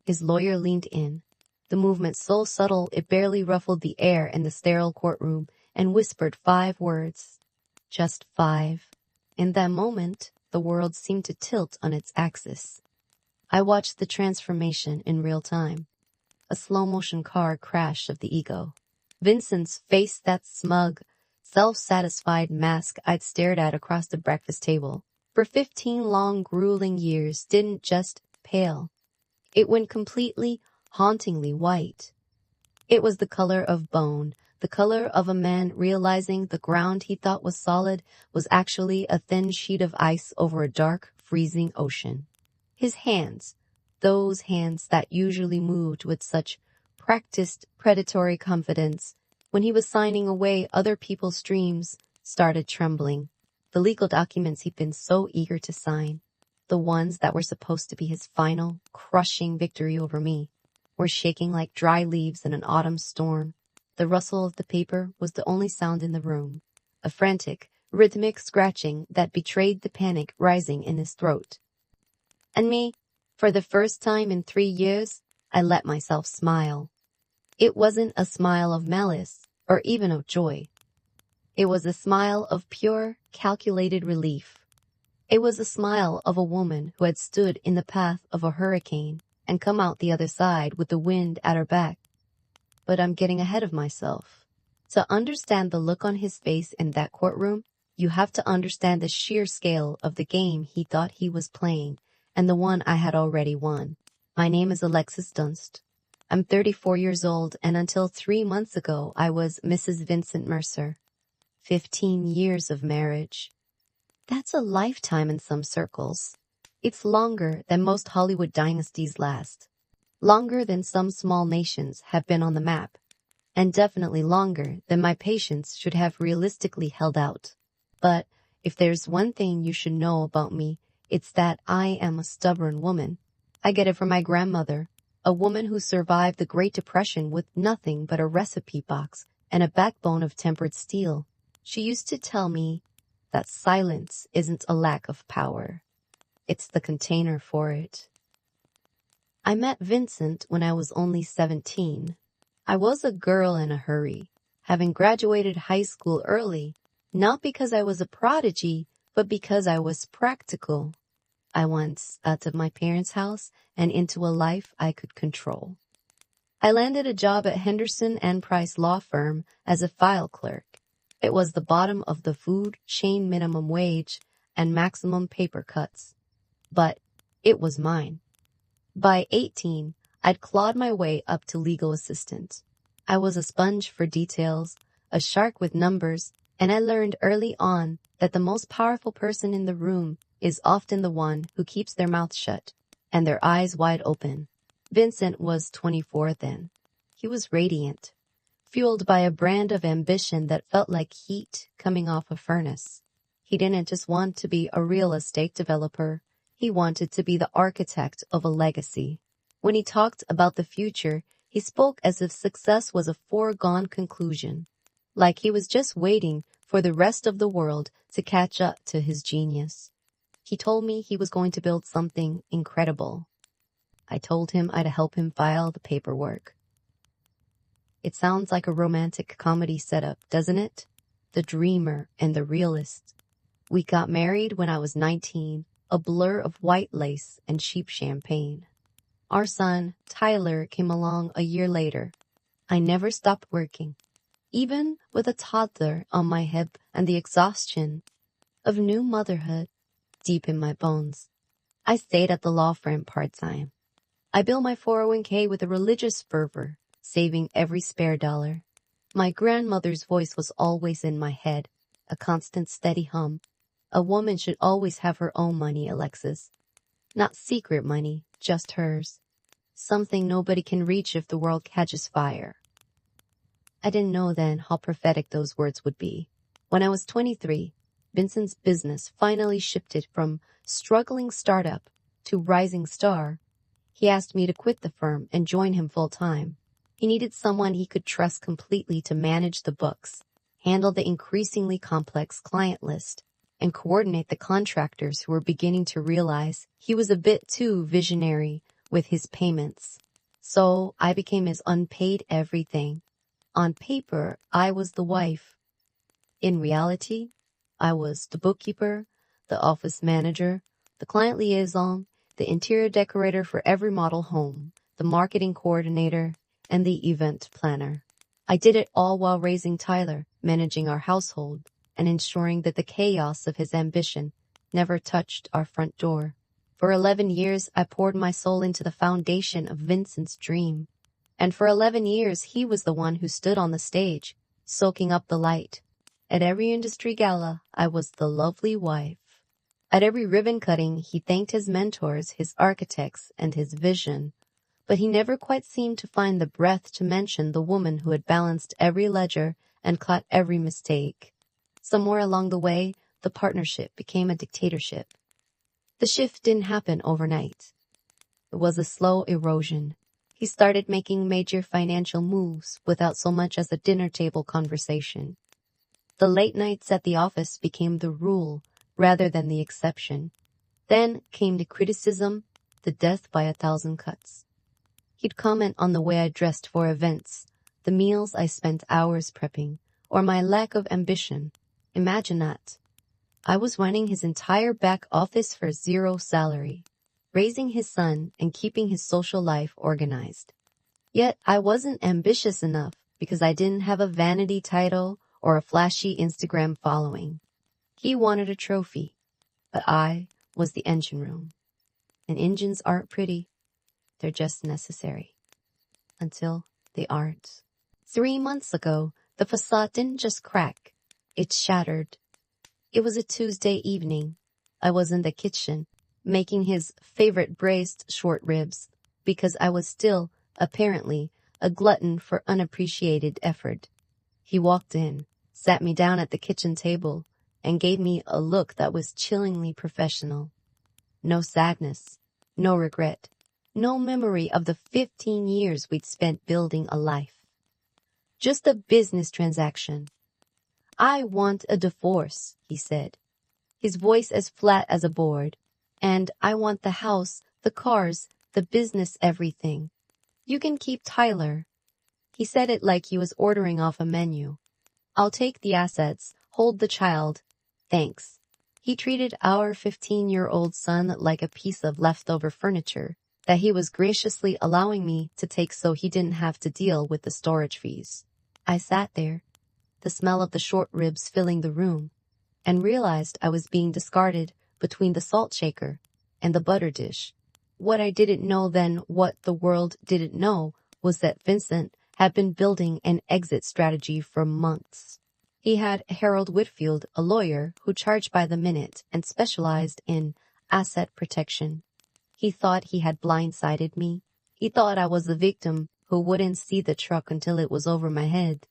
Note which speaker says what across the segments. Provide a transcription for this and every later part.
Speaker 1: His lawyer leaned in, the movement so subtle it barely ruffled the air in the sterile courtroom, and whispered 5 words. Just 5. In that moment, the world seemed to tilt on its axis. I watched the transformation in real time. A slow-motion car crash of the ego. Vincent's face, that smug, self-satisfied mask I'd stared at across the breakfast table for 15 long, grueling years, didn't just pale. It went completely, hauntingly white. It was the color of bone, the color of a man realizing the ground he thought was solid was actually a thin sheet of ice over a dark, freezing ocean. His hands, those hands that usually moved with such practiced predatory confidence, when he was signing away other people's dreams, started trembling. The legal documents he'd been so eager to sign, the ones that were supposed to be his final, crushing victory over me, were shaking like dry leaves in an autumn storm. The rustle of the paper was the only sound in the room, a frantic, rhythmic scratching that betrayed the panic rising in his throat. And me, for the first time in 3 years, I let myself smile. It wasn't a smile of malice or even of joy. It was a smile of pure, calculated relief. It was a smile of a woman who had stood in the path of a hurricane and come out the other side with the wind at her back. But I'm getting ahead of myself. To understand the look on his face in that courtroom, you have to understand the sheer scale of the game he thought he was playing and the one I had already won. My name is Alexis Dunst. I'm 34 years old, and until 3 months ago, I was Mrs. Vincent Mercer. 15 years of marriage. That's a lifetime in some circles. It's longer than most Hollywood dynasties last. Longer than some small nations have been on the map. And definitely longer than my patience should have realistically held out. But if there's one thing you should know about me, it's that I am a stubborn woman. I get it from my grandmother, a woman who survived the Great Depression with nothing but a recipe box and a backbone of tempered steel. She used to tell me that silence isn't a lack of power. It's the container for it. I met Vincent when I was only 17. I was a girl in a hurry, having graduated high school early, not because I was a prodigy, but because I was practical. I wanted out of my parents' house and into a life I could control. I landed a job at Henderson and Price law firm as a file clerk. It was the bottom of the food chain minimum wage and maximum paper cuts. But it was mine. By 18, I'd clawed my way up to legal assistant. I was a sponge for details, a shark with numbers, and I learned early on that the most powerful person in the room is often the one who keeps their mouth shut and their eyes wide open. Vincent was 24 then. He was radiant, fueled by a brand of ambition that felt like heat coming off a furnace. He didn't just want to be a real estate developer. He wanted to be the architect of a legacy. When he talked about the future, he spoke as if success was a foregone conclusion, like he was just waiting for the rest of the world to catch up to his genius. He told me he was going to build something incredible. I told him I'd help him file the paperwork. It sounds like a romantic comedy setup, doesn't it? The dreamer and the realist. We got married when I was 19, a blur of white lace and cheap champagne. Our son, Tyler, came along a year later. I never stopped working, even with a toddler on my hip and the exhaustion of new motherhood deep in my bones. I stayed at the law firm part-time. I built my 401k with a religious fervor, saving every spare dollar. My grandmother's voice was always in my head, a constant steady hum. A woman should always have her own money, Alexis. Not secret money, just hers. Something nobody can reach if the world catches fire. I didn't know then how prophetic those words would be. When I was 23, Vincent's business finally shifted from struggling startup to rising star. He asked me to quit the firm and join him full-time. He needed someone he could trust completely to manage the books, handle the increasingly complex client list, and coordinate the contractors who were beginning to realize he was a bit too visionary with his payments. So I became his unpaid everything. On paper, I was the wife. In reality, I was the bookkeeper, the office manager, the client liaison, the interior decorator for every model home, the marketing coordinator, and the event planner. I did it all while raising Tyler, managing our household, and ensuring that the chaos of his ambition never touched our front door. For 11 years, I poured my soul into the foundation of Vincent's dream. And for 11 years, he was the one who stood on the stage, soaking up the light. At every industry gala, I was the lovely wife. At every ribbon cutting, he thanked his mentors, his architects, and his vision. But he never quite seemed to find the breath to mention the woman who had balanced every ledger and caught every mistake. Somewhere along the way, the partnership became a dictatorship. The shift didn't happen overnight. It was a slow erosion. He started making major financial moves without so much as a dinner table conversation. The late nights at the office became the rule rather than the exception. Then came the criticism, the death by 1,000 cuts. He'd comment on the way I dressed for events, the meals I spent hours prepping, or my lack of ambition. Imagine that. I was running his entire back office for 0 salary, raising his son and keeping his social life organized. Yet I wasn't ambitious enough because I didn't have a vanity title or a flashy Instagram following. He wanted a trophy, but I was the engine room. And engines aren't pretty. They're just necessary. Until they aren't. 3 months ago, the facade didn't just crack. It shattered. It was a Tuesday evening. I was in the kitchen, making his favorite braised short ribs, because I was still, apparently, a glutton for unappreciated effort. He walked in, sat me down at the kitchen table, and gave me a look that was chillingly professional. No sadness, no regret, no memory of the 15 years we'd spent building a life. Just a business transaction. "I want a divorce," he said, his voice as flat as a board. "And I want the house, the cars, the business, everything. You can keep Tyler." He said it like he was ordering off a menu. "I'll take the assets, hold the child. Thanks." He treated our 15-year-old son like a piece of leftover furniture that he was graciously allowing me to take so he didn't have to deal with the storage fees. I sat there, the smell of the short ribs filling the room, and realized I was being discarded between the salt shaker and the butter dish. What I didn't know then, what the world didn't know, was that Vincent had been building an exit strategy for months. He had Harold Whitfield, a lawyer who charged by the minute and specialized in asset protection. He thought he had blindsided me. He thought I was the victim who wouldn't see the truck until it was over my head.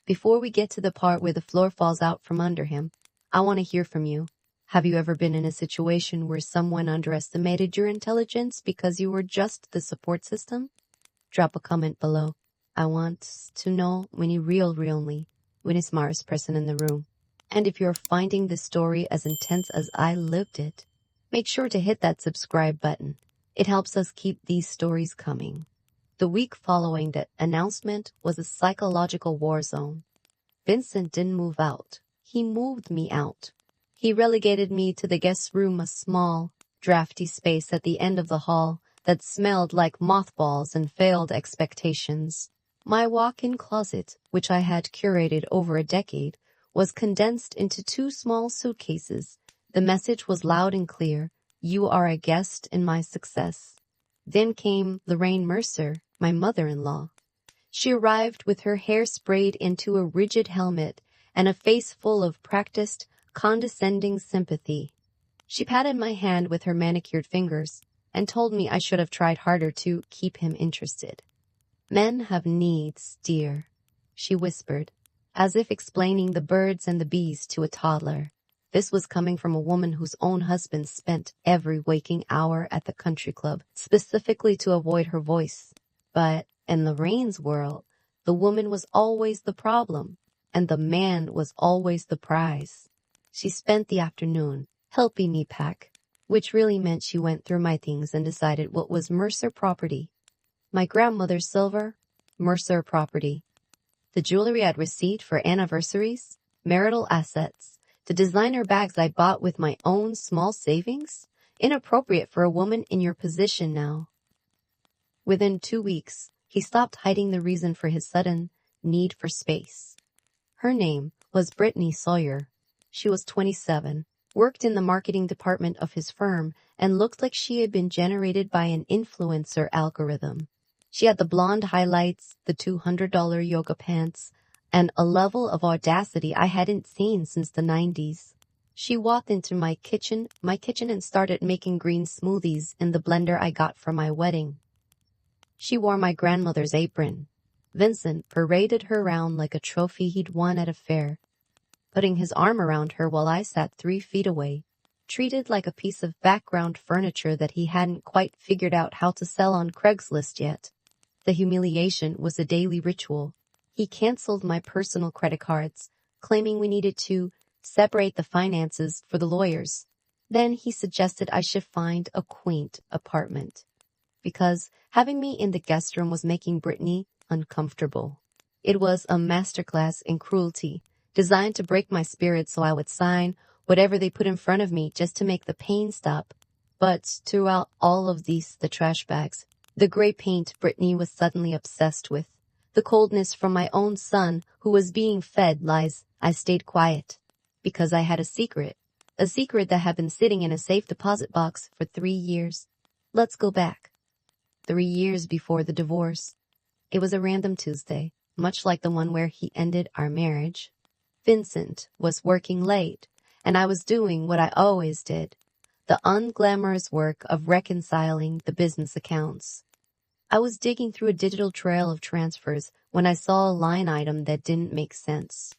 Speaker 1: Before we get to the part where the floor falls out from under him, I want to hear from you. Have you ever been in a situation where someone underestimated your intelligence because you were just the support system? Drop a comment below. I want to know when you really, when the smartest person in the room. And if you're finding this story as intense as I lived it, make sure to hit that subscribe button. It helps us keep these stories coming. The week following that announcement was a psychological war zone. Vincent didn't move out. He moved me out. He relegated me to the guest room, a small, drafty space at the end of the hall that smelled like mothballs and failed expectations. My walk-in closet, which I had curated over a decade, was condensed into 2 small suitcases. The message was loud and clear: "You are a guest in my success." Then came Lorraine Mercer, my mother-in-law. She arrived with her hair sprayed into a rigid helmet and a face full of practiced, condescending sympathy. She patted my hand with her manicured fingers and told me I should have tried harder to keep him interested. "Men have needs, dear," she whispered, as if explaining the birds and the bees to a toddler. This was coming from a woman whose own husband spent every waking hour at the country club, specifically to avoid her voice. But in Lorraine's world, the woman was always the problem, and the man was always the prize. She spent the afternoon helping me pack, which really meant she went through my things and decided what was Mercer property. My grandmother's silver, Mercer property. The jewelry I'd received for anniversaries, marital assets, the designer bags I bought with my own small savings, inappropriate for a woman in your position now. Within 2 weeks, he stopped hiding the reason for his sudden need for space. Her name was Brittany Sawyer. She was 27, worked in the marketing department of his firm, and looked like she had been generated by an influencer algorithm. She had the blonde highlights, the $200 yoga pants, and a level of audacity I hadn't seen since the 90s. She walked into my kitchen and started making green smoothies in the blender I got for my wedding. She wore my grandmother's apron. Vincent paraded her around like a trophy he'd won at a fair, putting his arm around her while I sat 3 feet away, treated like a piece of background furniture that he hadn't quite figured out how to sell on Craigslist yet. The humiliation was a daily ritual. He canceled my personal credit cards, claiming we needed to separate the finances for the lawyers. Then he suggested I should find a quaint apartment, because having me in the guest room was making Brittany uncomfortable. It was a masterclass in cruelty, designed to break my spirit so I would sign whatever they put in front of me just to make the pain stop. But throughout all of these, the trash bags, the gray paint Brittany was suddenly obsessed with, the coldness from my own son who was being fed lies, I stayed quiet. Because I had a secret that had been sitting in a safe deposit box for 3 years. Let's go back. 3 years before the divorce. It was a random Tuesday, much like the one where he ended our marriage. Vincent was working late, and I was doing what I always did, the unglamorous work of reconciling the business accounts. I was digging through a digital trail of transfers when I saw a line item that didn't make sense.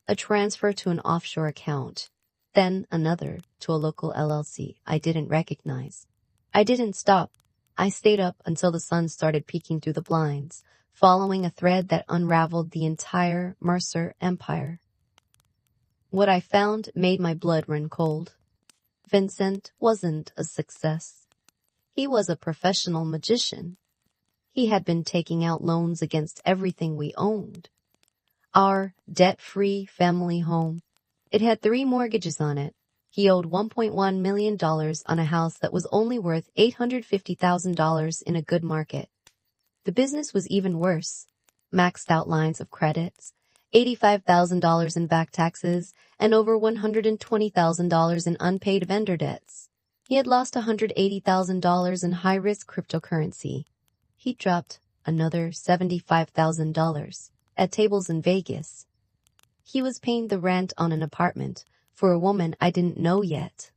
Speaker 1: A transfer to an offshore account, then another to a local LLC I didn't recognize. I didn't stop. I stayed up until the sun started peeking through the blinds, following a thread that unraveled the entire Mercer empire. What I found made my blood run cold. Vincent wasn't a success. He was a professional magician. He had been taking out loans against everything we owned. Our debt-free family home. It had 3 mortgages on it. He owed $1.1 million on a house that was only worth $850,000 in a good market. The business was even worse. Maxed out lines of credits, $85,000 in back taxes, and over $120,000 in unpaid vendor debts. He had lost $180,000 in high-risk cryptocurrency. He dropped another $75,000 at tables in Vegas. He was paying the rent on an apartment for a woman I didn't know yet.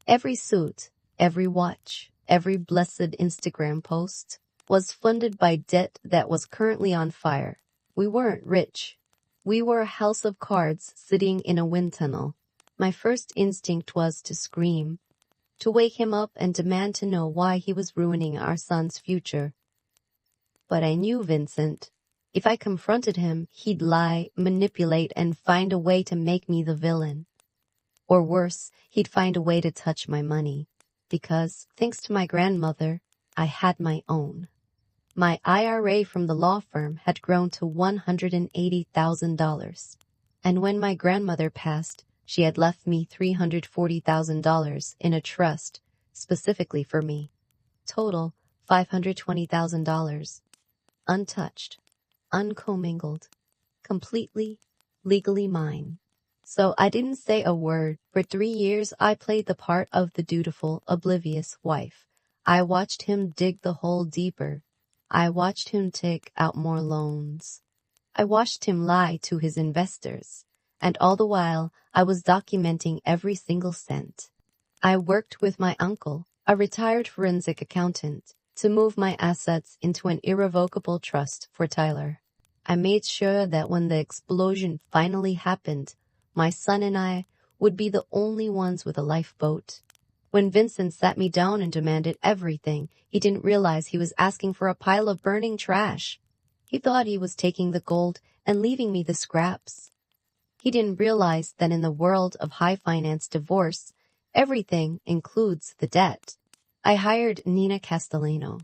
Speaker 1: Every suit, every watch, every blessed Instagram post was funded by debt that was currently on fire. We weren't rich. We were a house of cards sitting in a wind tunnel. My first instinct was to scream, to wake him up and demand to know why he was ruining our son's future. But I knew Vincent. If I confronted him, he'd lie, manipulate, and find a way to make me the villain. Or worse, he'd find a way to touch my money. Because, thanks to my grandmother, I had my own. My IRA from the law firm had grown to $180,000. And when my grandmother passed, she had left me $340,000 in a trust, specifically for me. Total, $520,000. Untouched, uncommingled, completely, legally mine. So I didn't say a word. For 3 years, I played the part of the dutiful, oblivious wife. I watched him dig the hole deeper. I watched him take out more loans. I watched him lie to his investors. And all the while, I was documenting every single cent. I worked with my uncle, a retired forensic accountant, to move my assets into an irrevocable trust for Tyler. I made sure that when the explosion finally happened, my son and I would be the only ones with a lifeboat. When Vincent sat me down and demanded everything, he didn't realize he was asking for a pile of burning trash. He thought he was taking the gold and leaving me the scraps. He didn't realize that in the world of high finance divorce, Everything includes the debt. I hired Nina Castellano.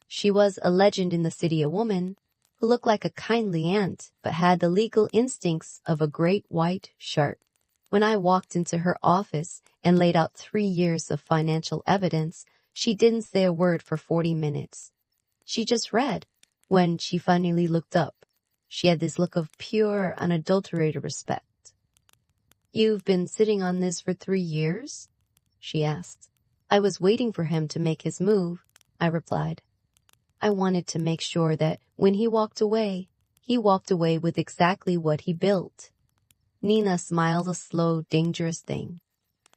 Speaker 1: She was a legend in the city, a woman who looked like a kindly aunt but had the legal instincts of a great white shark. When I walked into her office and laid out 3 years of financial evidence, she didn't say a word for 40 minutes. She just read. When she finally looked up, she had this look of pure, unadulterated respect. "You've been sitting on this for 3 years?" she asked. "I was waiting for him to make his move," I replied. I wanted to make sure that when he walked away with exactly what he built. Nina smiled, a slow, dangerous thing.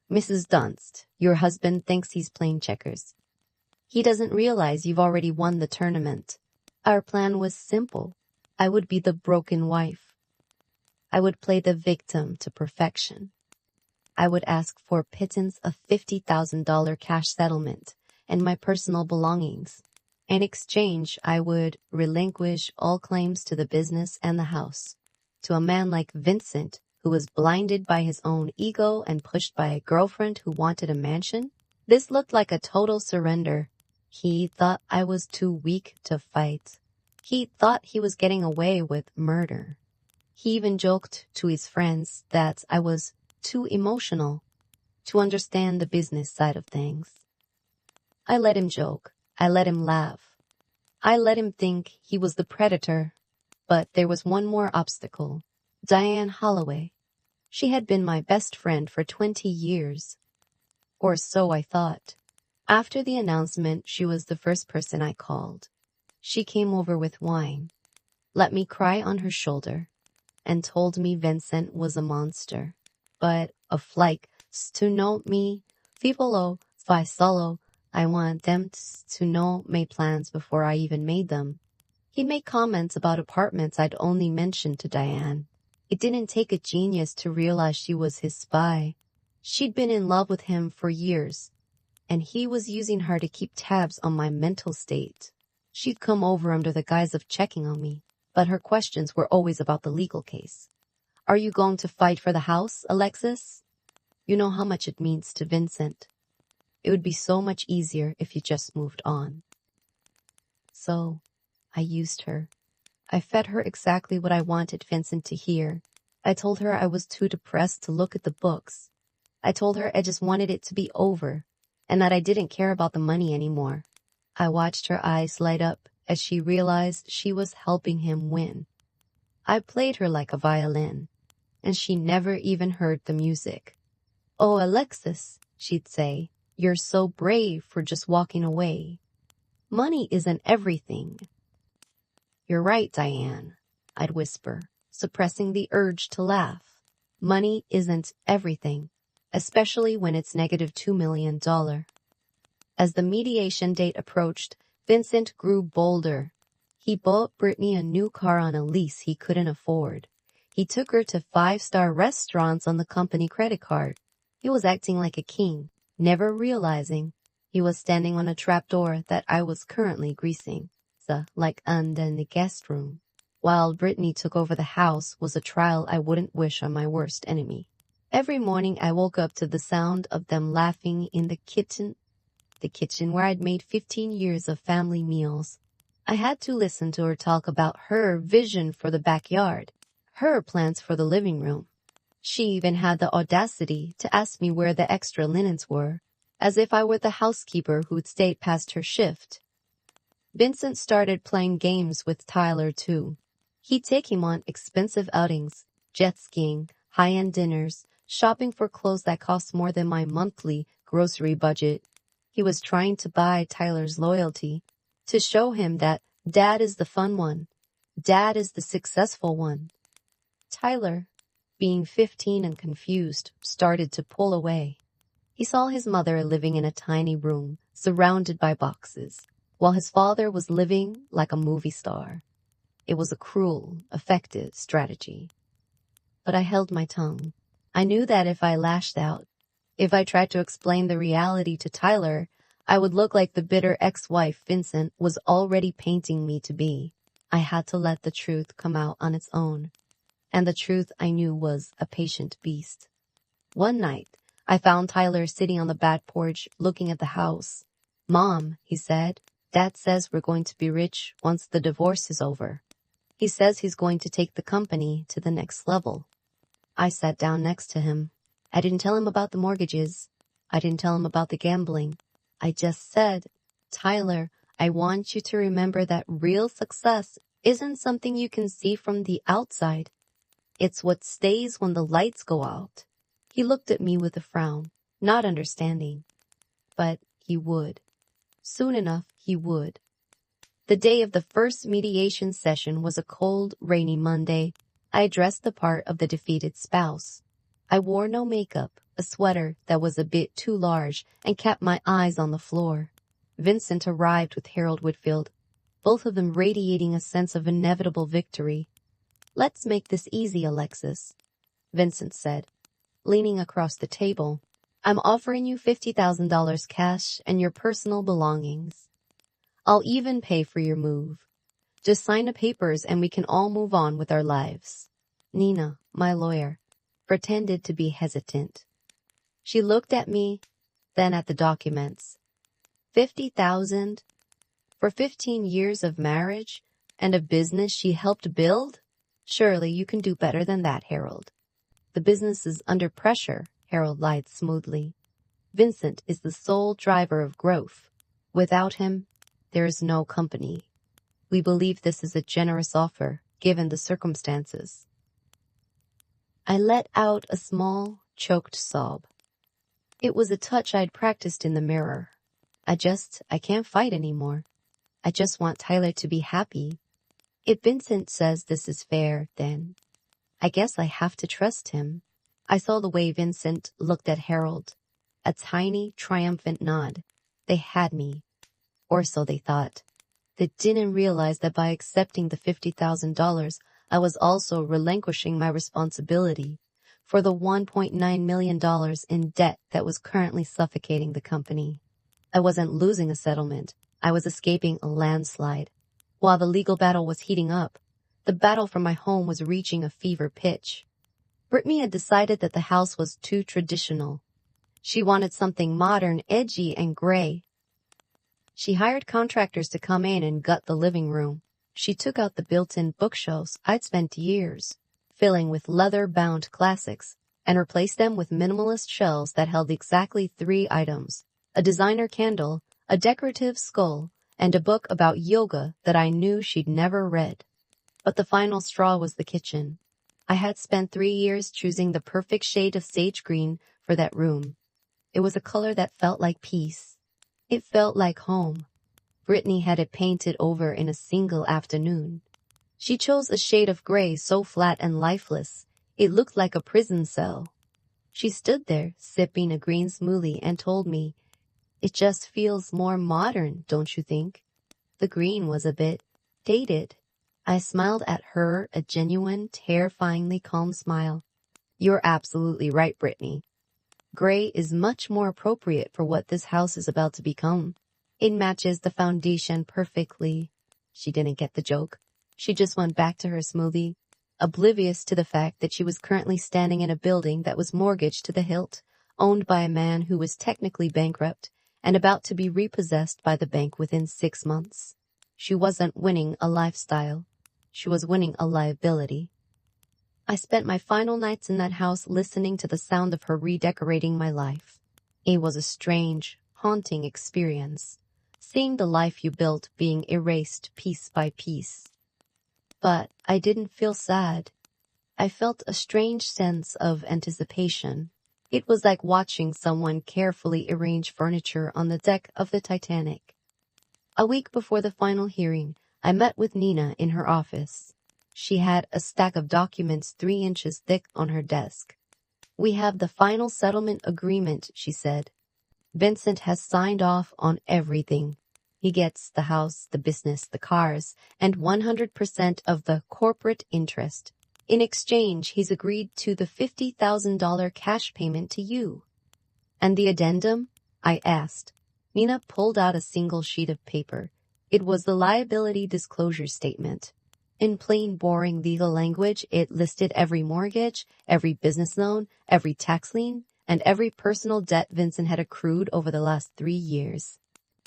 Speaker 1: "Mrs. Dunst, your husband thinks he's playing checkers. He doesn't realize you've already won the tournament. Our plan was simple. I would be the broken wife. I would play the victim to perfection. I would ask for a pittance of $50,000 cash settlement and my personal belongings. In exchange, I would relinquish all claims to the business and the house. To a man like Vincent, who was blinded by his own ego and pushed by a girlfriend who wanted a mansion, this looked like a total surrender. He thought I was too weak to fight. He thought he was getting away with murder. He even joked to his friends that I was too emotional to understand the business side of things. I let him joke. I let him laugh. I let him think he was the predator. But there was one more obstacle. Diane Holloway. She had been my best friend for 20 years. Or so I thought. After the announcement, she was the first person I called. She came over with wine, let me cry on her shoulder, and told me Vincent was a monster. But of like, to know me, fipolo, fi solo, I want them to know my plans before I even made them. He'd make comments about apartments I'd only mentioned to Diane. It didn't take a genius to realize she was his spy. She'd been in love with him for years, and he was using her to keep tabs on my mental state. She'd come over under the guise of checking on me, but her questions were always about the legal case. "Are you going to fight for the house, Alexis? You know how much it means to Vincent. It would be so much easier if you just moved on." So, I used her. I fed her exactly what I wanted Vincent to hear. I told her I was too depressed to look at the books. I told her I just wanted it to be over, and that I didn't care about the money anymore. I watched her eyes light up as she realized she was helping him win. I played her like a violin, and she never even heard the music. "Oh, Alexis," she'd say, "you're so brave for just walking away. Money isn't everything." "You're right, Diane," I'd whisper, suppressing the urge to laugh. "Money isn't everything, especially when it's negative $2 million. As the mediation date approached, Vincent grew bolder. He bought Brittany a new car on a lease he couldn't afford. He took her to 5-star restaurants on the company credit card. He was acting like a king, never realizing he was standing on a trapdoor that I was currently greasing, like under in the guest room. While Brittany took over the house was a trial I wouldn't wish on my worst enemy. Every morning I woke up to the sound of them laughing in the kitchen where I'd made 15 years of family meals. I had to listen to her talk about her vision for the backyard, her plans for the living room. She even had the audacity to ask me where the extra linens were, as if I were the housekeeper who'd stayed past her shift. Vincent started playing games with Tyler, too. He'd take him on expensive outings, jet skiing, high-end dinners, shopping for clothes that cost more than my monthly grocery budget. He was trying to buy Tyler's loyalty, to show him that Dad is the fun one. Dad is the successful one. Tyler, being 15 and confused, started to pull away. He saw his mother living in a tiny room, surrounded by boxes, while his father was living like a movie star. It was a cruel, effective strategy. But I held my tongue. I knew that if I lashed out, if I tried to explain the reality to Tyler, I would look like the bitter ex-wife Vincent was already painting me to be. I had to let the truth come out on its own. And the truth I knew was a patient beast. One night, I found Tyler sitting on the back porch looking at the house. "Mom," he said, "Dad says we're going to be rich once the divorce is over. He says he's going to take the company to the next level." I sat down next to him. I didn't tell him about the mortgages. I didn't tell him about the gambling. I just said, "Tyler, I want you to remember that real success isn't something you can see from the outside. It's what stays when the lights go out." He looked at me with a frown, not understanding. But he would. Soon enough, he would. The day of the first mediation session was a cold, rainy Monday. I dressed the part of the defeated spouse. I wore no makeup, a sweater that was a bit too large, and kept my eyes on the floor. Vincent arrived with Harold Whitfield, both of them radiating a sense of inevitable victory. "Let's make this easy, Alexis," Vincent said, leaning across the table. "I'm offering you $50,000 cash and your personal belongings. I'll even pay for your move. Just sign the papers and we can all move on with our lives." Nina, my lawyer, pretended to be hesitant. She looked at me, then at the documents. 50,000 for 15 years of marriage and a business she helped build? Surely you can do better than that, Harold. "The business is under pressure," Harold lied smoothly. "Vincent is the sole driver of growth. Without him, there is no company. We believe this is a generous offer, given the circumstances." I let out a small, choked sob. It was a touch I'd practiced in the mirror. I can't fight anymore. I just want Tyler to be happy. If Vincent says this is fair, then I guess I have to trust him. I saw the way Vincent looked at Harold. A tiny, triumphant nod. They had me. Or so they thought. They didn't realize that by accepting the $50,000, I was also relinquishing my responsibility for the $1.9 million in debt that was currently suffocating the company. I wasn't losing a settlement. I was escaping a landslide. While the legal battle was heating up, the battle for my home was reaching a fever pitch. Brittany had decided that the house was too traditional. She wanted something modern, edgy, and gray. She hired contractors to come in and gut the living room. She took out the built-in bookshelves I'd spent years filling with leather-bound classics and replaced them with minimalist shelves that held exactly 3 items: a designer candle, a decorative skull, and a book about yoga that I knew she'd never read. But the final straw was the kitchen. I had spent 3 years choosing the perfect shade of sage green for that room. It was a color that felt like peace. It felt like home. Brittany had it painted over in a single afternoon. She chose a shade of gray so flat and lifeless, it looked like a prison cell. She stood there, sipping a green smoothie, and told me, "It just feels more modern, don't you think?" The green was a bit dated. I smiled at her, a genuine, terrifyingly calm smile. "You're absolutely right, Brittany. Gray is much more appropriate for what this house is about to become. It matches the foundation perfectly." She didn't get the joke. She just went back to her smoothie, oblivious to the fact that she was currently standing in a building that was mortgaged to the hilt, owned by a man who was technically bankrupt and about to be repossessed by the bank within 6 months. She wasn't winning a lifestyle. She was winning a liability. I spent my final nights in that house listening to the sound of her redecorating my life. It was a strange, haunting experience, seeing the life you built being erased piece by piece. But I didn't feel sad. I felt a strange sense of anticipation. It was like watching someone carefully arrange furniture on the deck of the Titanic. A week before the final hearing, I met with Nina in her office. She had a stack of documents 3 inches thick on her desk. "We have the final settlement agreement," she said. "Vincent has signed off on everything. He gets the house, the business, the cars, and 100% of the corporate interest. In exchange, he's agreed to the $50,000 cash payment to you." "And the addendum?" I asked. Nina pulled out a single sheet of paper. It was the liability disclosure statement. In plain, boring legal language, it listed every mortgage, every business loan, every tax lien, and every personal debt Vincent had accrued over the last 3 years.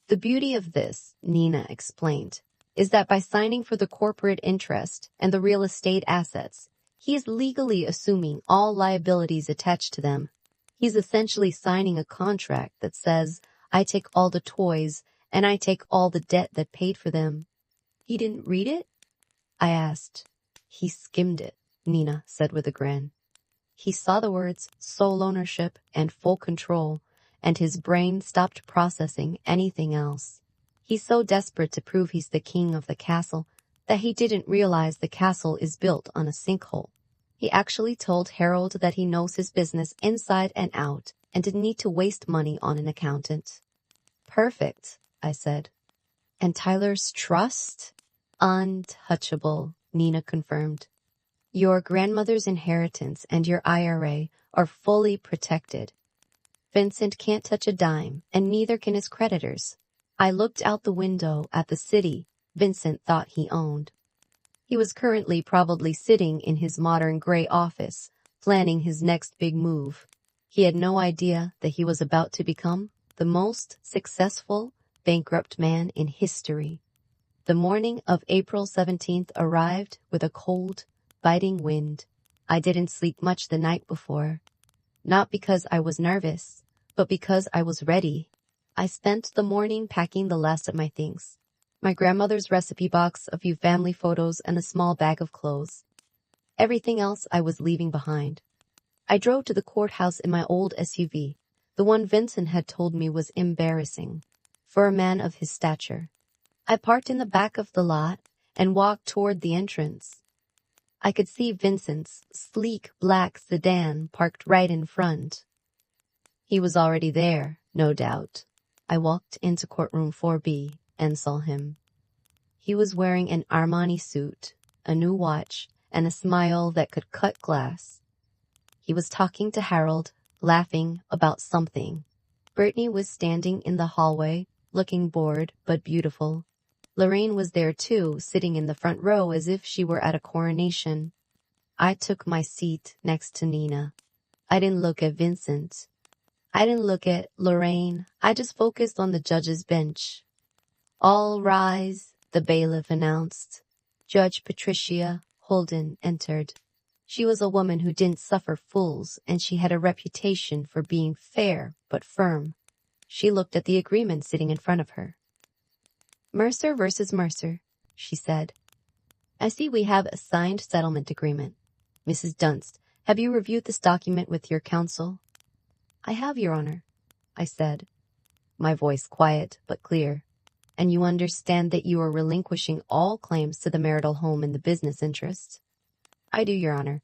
Speaker 1: The beauty of this, Nina explained, is that by signing for the corporate interest and the real estate assets, he is legally assuming all liabilities attached to them. He's essentially signing a contract that says, I take all the toys and I take all the debt that paid for them. He didn't read it? I asked. He skimmed it, Nina said with a grin. He saw the words sole ownership and full control, and his brain stopped processing anything else. He's so desperate to prove he's the king of the castle that he didn't realize the castle is built on a sinkhole. He actually told Harold that he knows his business inside and out and didn't need to waste money on an accountant. Perfect, I said. And Tyler's trust? Untouchable, Nina confirmed. Your grandmother's inheritance and your IRA are fully protected. Vincent can't touch a dime, and neither can his creditors. I looked out the window at the city Vincent thought he owned. He was currently probably sitting in his modern gray office, planning his next big move. He had no idea that he was about to become the most successful bankrupt man in history. The morning of April 17th arrived with a cold, biting wind. I didn't sleep much the night before. Not because I was nervous, but because I was ready. I spent the morning packing the last of my things. My grandmother's recipe box, a few family photos, and a small bag of clothes. Everything else I was leaving behind. I drove to the courthouse in my old SUV, the one Vincent had told me was embarrassing for a man of his stature. I parked in the back of the lot and walked toward the entrance. I could see Vincent's sleek black sedan parked right in front. He was already there, no doubt. I walked into courtroom 4B and saw him. He was wearing an Armani suit, a new watch, and a smile that could cut glass. He was talking to Harold, laughing about something. Brittany was standing in the hallway, looking bored but beautiful. Lorraine was there too, sitting in the front row as if she were at a coronation. I took my seat next to Nina. I didn't look at Vincent. I didn't look at Lorraine. I just focused on the judge's bench. All rise, the bailiff announced. Judge Patricia Holden entered. She was a woman who didn't suffer fools, and she had a reputation for being fair but firm. She looked at the agreement sitting in front of her. Mercer versus Mercer, she said. I see we have a signed settlement agreement. Mrs. Dunst, have you reviewed this document with your counsel? I have, Your Honor, I said, my voice quiet but clear. And you understand that you are relinquishing all claims to the marital home in the business interests? I do, Your Honor.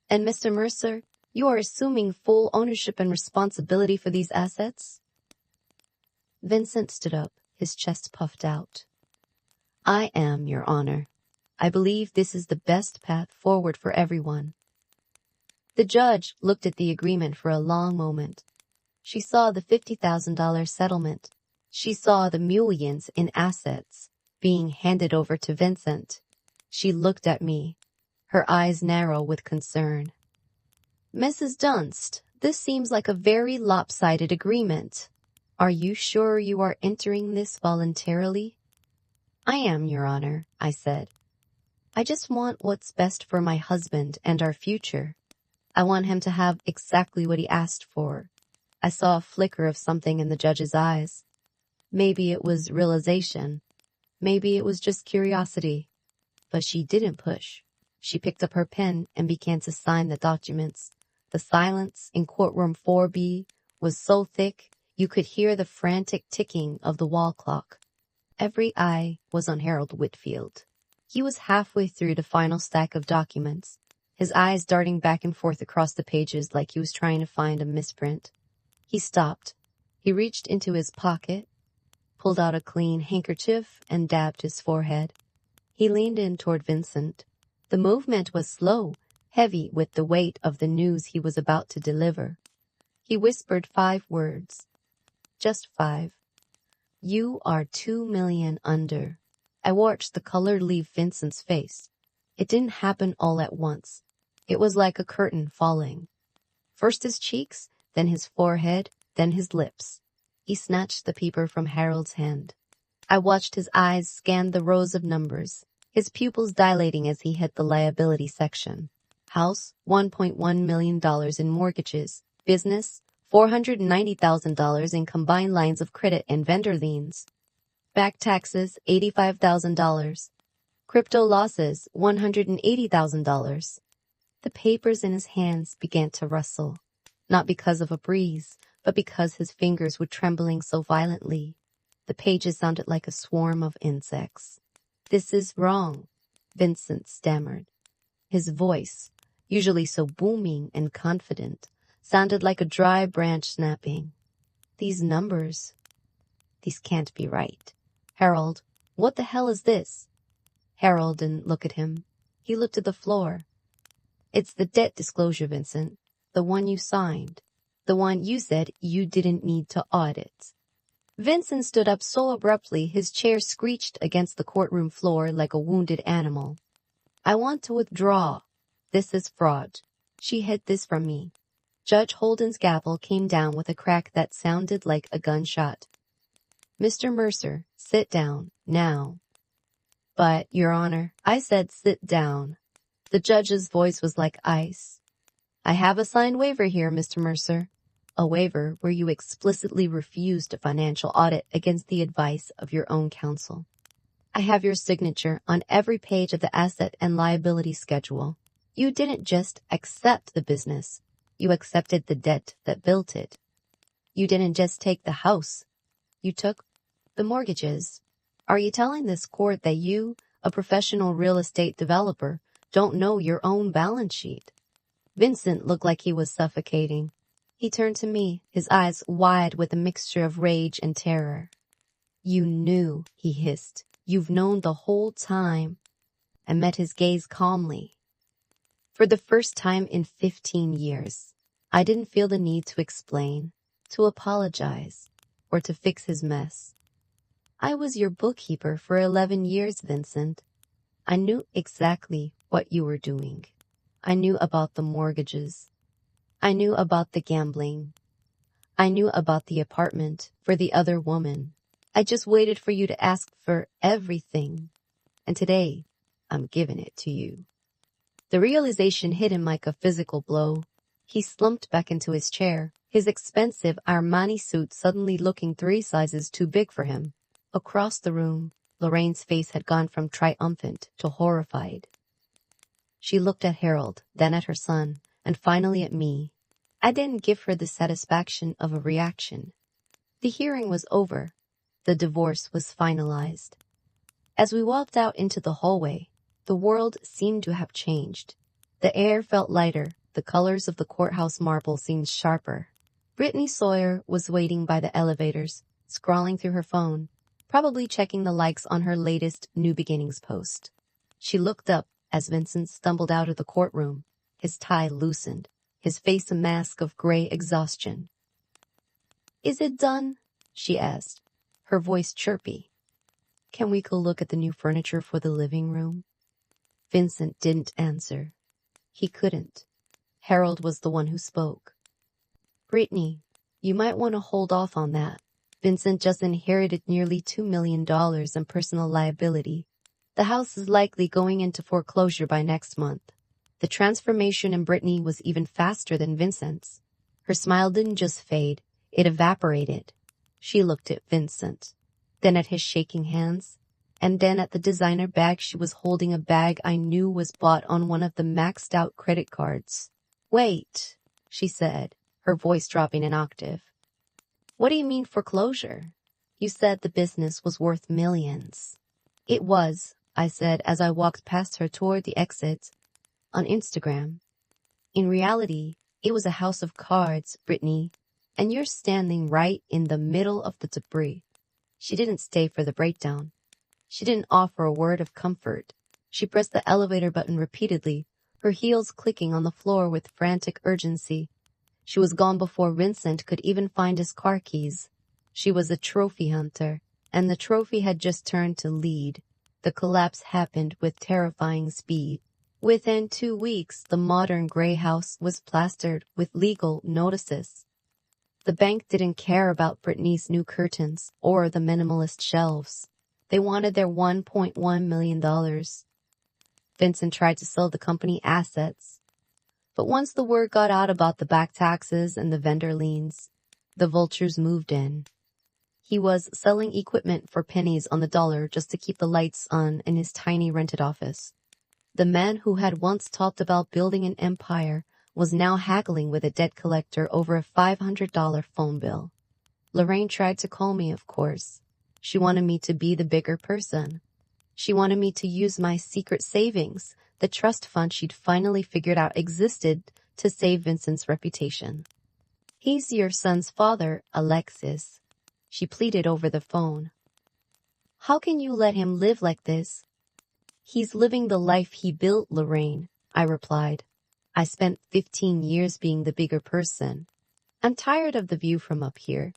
Speaker 1: And Mr. Mercer, you are assuming full ownership and responsibility for these assets? Vincent stood up, his chest puffed out. I am, Your Honor. I believe this is the best path forward for everyone. The judge looked at the agreement for a long moment. She saw the $50,000 settlement. She saw the millions in assets being handed over to Vincent. She looked at me, her eyes narrow with concern. Mrs. Dunst, this seems like a very lopsided agreement. Are you sure you are entering this voluntarily? I am, Your Honor, I said. I just want what's best for my husband and our future. I want him to have exactly what he asked for. I saw a flicker of something in the judge's eyes. Maybe it was realization. Maybe it was just curiosity. But she didn't push. She picked up her pen and began to sign the documents. The silence in courtroom 4B was so thick you could hear the frantic ticking of the wall clock. Every eye was on Harold Whitfield. He was halfway through the final stack of documents, his eyes darting back and forth across the pages like he was trying to find a misprint. He stopped. He reached into his pocket, pulled out a clean handkerchief, and dabbed his forehead. He leaned in toward Vincent. The movement was slow, heavy with the weight of the news he was about to deliver. He whispered 5 words. Just 5. You are $2 million under. I watched the color leave Vincent's face. It didn't happen all at once. It was like a curtain falling. First his cheeks, then his forehead, then his lips. He snatched the paper from Harold's hand. I watched his eyes scan the rows of numbers, his pupils dilating as he hit the liability section. House, $1.1 million in mortgages. Business, $490,000 in combined lines of credit and vendor liens. Back taxes, $85,000. Crypto losses, $180,000. The papers in his hands began to rustle, not because of a breeze, but because his fingers were trembling so violently. The pages sounded like a swarm of insects. "This is wrong," Vincent stammered. His voice, usually so booming and confident, sounded like a dry branch snapping. "These numbers, these can't be right. Harold, what the hell is this?" Harold didn't look at him. He looked at the floor. "It's the debt disclosure, Vincent. The one you signed. The one you said you didn't need to audit." Vincent stood up so abruptly his chair screeched against the courtroom floor like a wounded animal. "I want to withdraw. This is fraud. She hid this from me." Judge Holden's gavel came down with a crack that sounded like a gunshot. "Mr. Mercer, sit down, now." "But, Your Honor," I said, "sit down." The judge's voice was like ice. "I have a signed waiver here, Mr. Mercer. A waiver where you explicitly refused a financial audit against the advice of your own counsel. I have your signature on every page of the asset and liability schedule. You didn't just accept the business. You accepted the debt that built it. You didn't just take the house. You took the mortgages. Are you telling this court that you, a professional real estate developer, don't know your own balance sheet?" Vincent looked like he was suffocating. He turned to me, his eyes wide with a mixture of rage and terror. "You knew," he hissed. "You've known the whole time." I met his gaze calmly. For the first time in 15 years, I didn't feel the need to explain, to apologize, or to fix his mess. "I was your bookkeeper for 11 years, Vincent. I knew exactly what you were doing. I knew about the mortgages. I knew about the gambling. I knew about the apartment for the other woman. I just waited for you to ask for everything. And today, I'm giving it to you." The realization hit him like a physical blow. He slumped back into his chair, his expensive Armani suit suddenly looking 3 sizes too big for him. Across the room, Lorraine's face had gone from triumphant to horrified. She looked at Harold, then at her son, and finally at me. I didn't give her the satisfaction of a reaction. The hearing was over. The divorce was finalized. As we walked out into the hallway, the world seemed to have changed. The air felt lighter. The colors of the courthouse marble seemed sharper. Brittany Sawyer was waiting by the elevators, scrolling through her phone, probably checking the likes on her latest New Beginnings post. She looked up as Vincent stumbled out of the courtroom, his tie loosened, his face a mask of gray exhaustion. "Is it done?" she asked, her voice chirpy. "Can we go look at the new furniture for the living room?" Vincent didn't answer. He couldn't. Harold was the one who spoke. "Brittany, you might want to hold off on that. Vincent just inherited nearly $2 million in personal liability. The house is likely going into foreclosure by next month." The transformation in Brittany was even faster than Vincent's. Her smile didn't just fade, it evaporated. She looked at Vincent, then at his shaking hands, and then at the designer bag she was holding, a bag I knew was bought on one of the maxed-out credit cards. "Wait," she said, her voice dropping an octave. "What do you mean foreclosure? You said the business was worth millions." "It was," I said as I walked past her toward the exit. "On Instagram. In reality, it was a house of cards, Brittany, and you're standing right in the middle of the debris." She didn't stay for the breakdown. She didn't offer a word of comfort. She pressed the elevator button repeatedly, her heels clicking on the floor with frantic urgency. She was gone before Vincent could even find his car keys. She was a trophy hunter, and the trophy had just turned to lead. The collapse happened with terrifying speed. Within 2 weeks, the modern gray house was plastered with legal notices. The bank didn't care about Brittany's new curtains or the minimalist shelves. They wanted their $1.1 million. Vincent tried to sell the company assets. But once the word got out about the back taxes and the vendor liens, the vultures moved in. He was selling equipment for pennies on the dollar just to keep the lights on in his tiny rented office. The man who had once talked about building an empire was now haggling with a debt collector over a $500 phone bill. Lorraine tried to call me, of course. She wanted me to be the bigger person. She wanted me to use my secret savings, the trust fund she'd finally figured out existed, to save Vincent's reputation. "He's your son's father, Alexis," she pleaded over the phone. "How can you let him live like this?" "He's living the life he built, Lorraine," I replied. "I spent 15 years being the bigger person. I'm tired of the view from up here.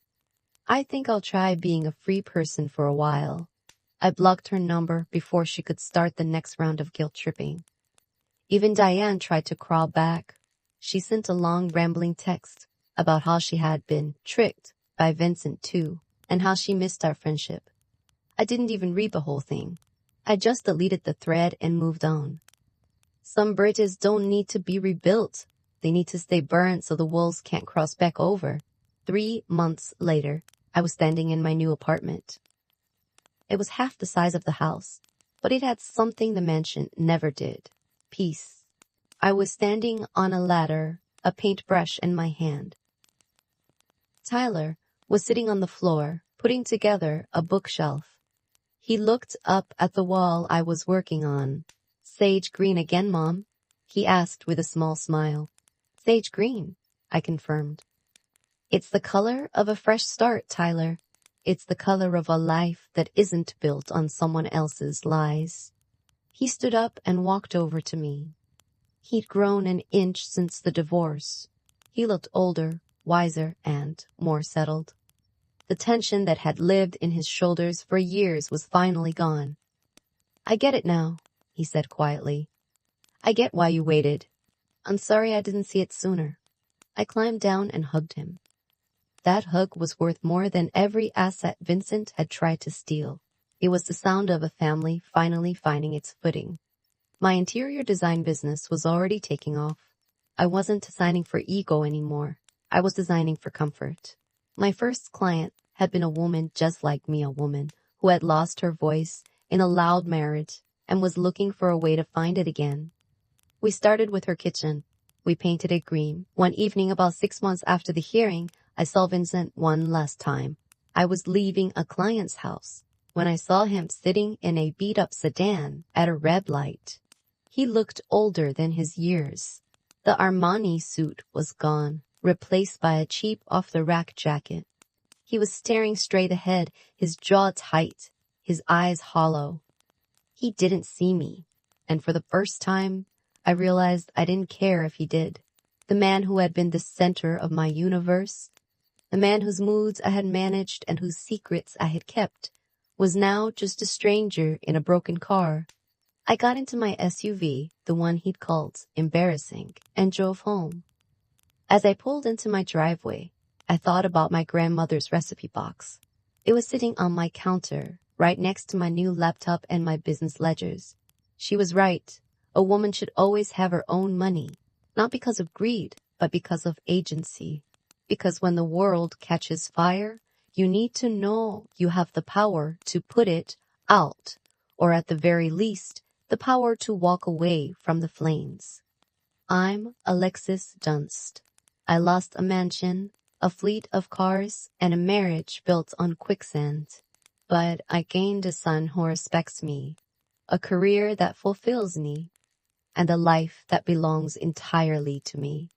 Speaker 1: I think I'll try being a free person for a while." I blocked her number before she could start the next round of guilt tripping. Even Diane tried to crawl back. She sent a long rambling text about how she had been tricked by Vincent too, and how she missed our friendship. I didn't even read the whole thing. I just deleted the thread and moved on. Some bridges don't need to be rebuilt. They need to stay burned so the wolves can't cross back over. 3 months later, I was standing in my new apartment. It was half the size of the house, but it had something the mansion never did: peace. I was standing on a ladder, a paintbrush in my hand. Tyler was sitting on the floor, putting together a bookshelf. He looked up at the wall I was working on. "Sage green again, Mom?" he asked with a small smile. "Sage green," I confirmed. "It's the color of a fresh start, Tyler. It's the color of a life that isn't built on someone else's lies." He stood up and walked over to me. He'd grown an inch since the divorce. He looked older, wiser, and more settled. The tension that had lived in his shoulders for years was finally gone. "I get it now," he said quietly. "I get why you waited. I'm sorry I didn't see it sooner." I climbed down and hugged him. That hug was worth more than every asset Vincent had tried to steal. It was the sound of a family finally finding its footing. My interior design business was already taking off. I wasn't designing for ego anymore. I was designing for comfort. My first client had been a woman just like me, a woman who had lost her voice in a loud marriage and was looking for a way to find it again. We started with her kitchen. We painted it green. One evening, about 6 months after the hearing, I saw Vincent one last time. I was leaving a client's house when I saw him sitting in a beat-up sedan at a red light. He looked older than his years. The Armani suit was gone, replaced by a cheap off-the-rack jacket. He was staring straight ahead, his jaw tight, his eyes hollow. He didn't see me, and for the first time, I realized I didn't care if he did. The man who had been the center of my universe, the man whose moods I had managed and whose secrets I had kept, was now just a stranger in a broken car. I got into my SUV, the one he'd called embarrassing, and drove home. As I pulled into my driveway, I thought about my grandmother's recipe box. It was sitting on my counter, right next to my new laptop and my business ledgers. She was right. A woman should always have her own money, not because of greed, but because of agency. Because when the world catches fire, you need to know you have the power to put it out, or at the very least, the power to walk away from the flames. I'm Alexis Dunst. I lost a mansion, a fleet of cars, and a marriage built on quicksand. But I gained a son who respects me, a career that fulfills me, and a life that belongs entirely to me.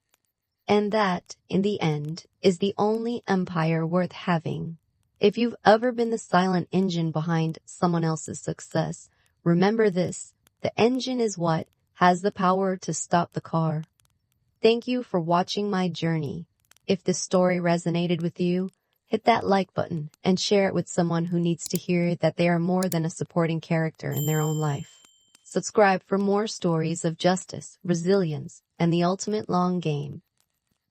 Speaker 1: And that, in the end, is the only empire worth having. If you've ever been the silent engine behind someone else's success, remember this: the engine is what has the power to stop the car. Thank you for watching my journey. If this story resonated with you, hit that like button and share it with someone who needs to hear that they are more than a supporting character in their own life. Subscribe for more stories of justice, resilience, and the ultimate long game.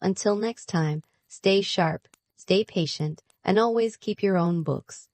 Speaker 1: Until next time, stay sharp, Stay patient and always keep your own books.